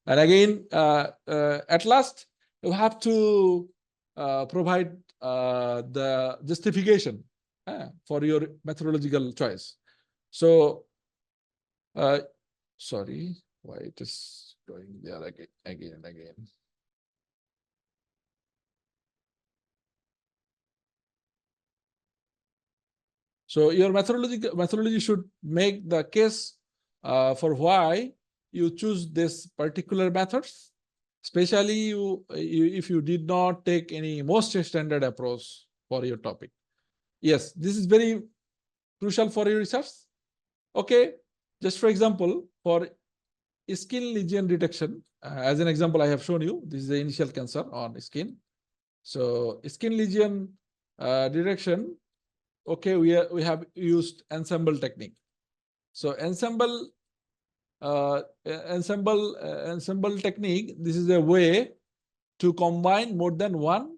And again, at last, you have to provide the justification for your methodological choice. So, sorry, why it is going there again and again. So your methodology should make the case for why you choose this particular methods, especially if you did not take any most standard approach for your topic. Yes, this is very crucial for your research. Okay, just for example, for skin lesion detection, as an example, I have shown you, this is the initial cancer on skin. So skin lesion detection, okay, we have used ensemble technique. So ensemble technique, this is a way to combine more than one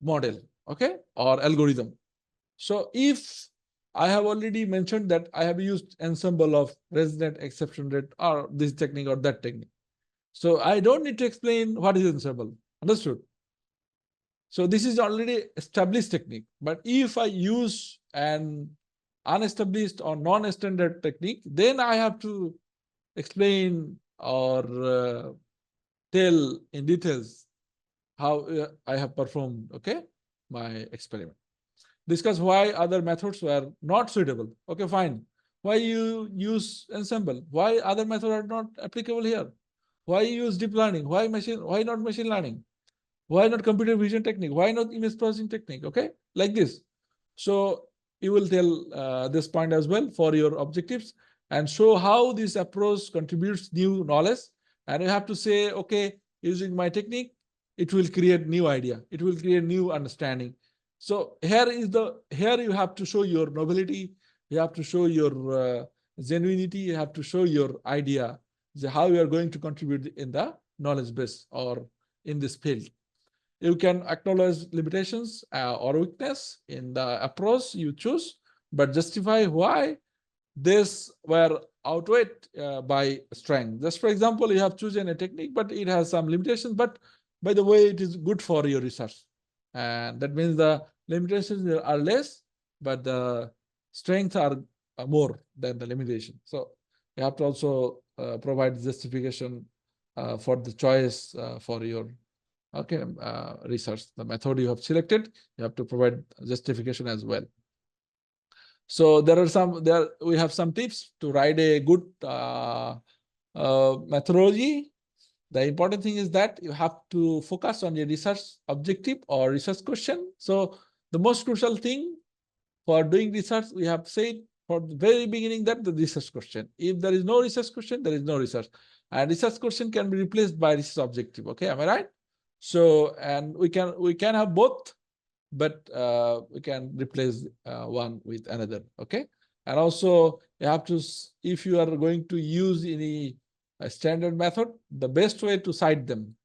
model, okay, or algorithm. So if I have already mentioned that I have used ensemble of resonant exception rate or this technique or that technique, so I don't need to explain what is ensemble. Understood? So this is already established technique. But if I use an unestablished or non-standard technique, then I have to explain or tell in details how I have performed, okay, my experiment. Discuss why other methods were not suitable. Okay, fine. Why you use ensemble? Why other methods are not applicable here? Why you use deep learning? Why not machine learning? Why not computer vision technique? Why not image processing technique? Okay, like this. So you will tell this point as well for your objectives and show how this approach contributes new knowledge. And you have to say, okay, using my technique, it will create new idea. It will create new understanding. So here you have to show your novelty. You have to show your genuinity. You have to show your idea, how you are going to contribute in the knowledge base or in this field. You can acknowledge limitations or weakness in the approach you choose, but justify why this were outweighed by strength. Just for example, you have chosen a technique, but it has some limitations, but by the way, it is good for your research. And that means the limitations are less, but the strengths are more than the limitation. So you have to also provide justification for the choice for your research. The method you have selected, you have to provide justification as well. So we have some tips to write a good methodology. The important thing is that you have to focus on your research objective or research question. So the most crucial thing for doing research, we have said for the very beginning that the research question. If there is no research question, there is no research. And research question can be replaced by research objective. Okay, am I right? So, and we can have both, but we can replace one with another. Okay, and also you have to, if you are going to use any standard method, the best way to cite them,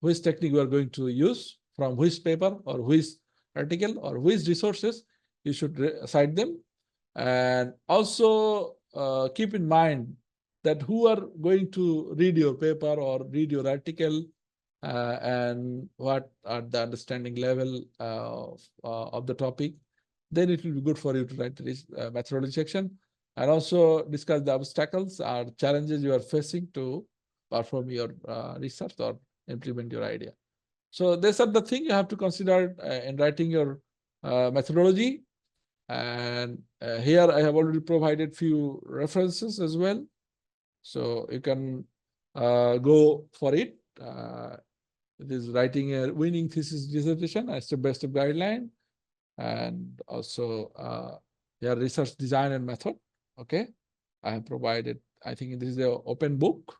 which technique you are going to use, from which paper or which article or which resources, you should cite them. And also keep in mind that who are going to read your paper or read your article, and what are the understanding level of the topic, then it will be good for you to write this methodology section, and also discuss the obstacles or challenges you are facing to perform your research or implement your idea. So these are the things you have to consider in writing your methodology. And here I have already provided few references as well. So you can go for it. It is writing a winning thesis dissertation, a step-by-step guideline, and also your research design and method. Okay, I have provided, I think this is an open book.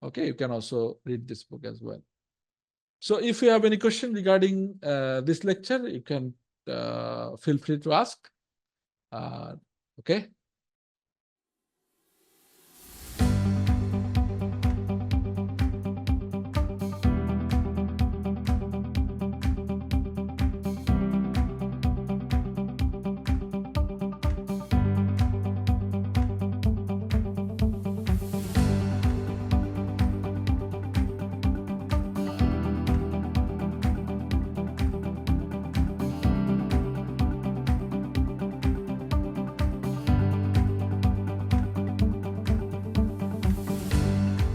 Okay, you can also read this book as well. So if you have any question regarding this lecture, you can feel free to ask. Okay.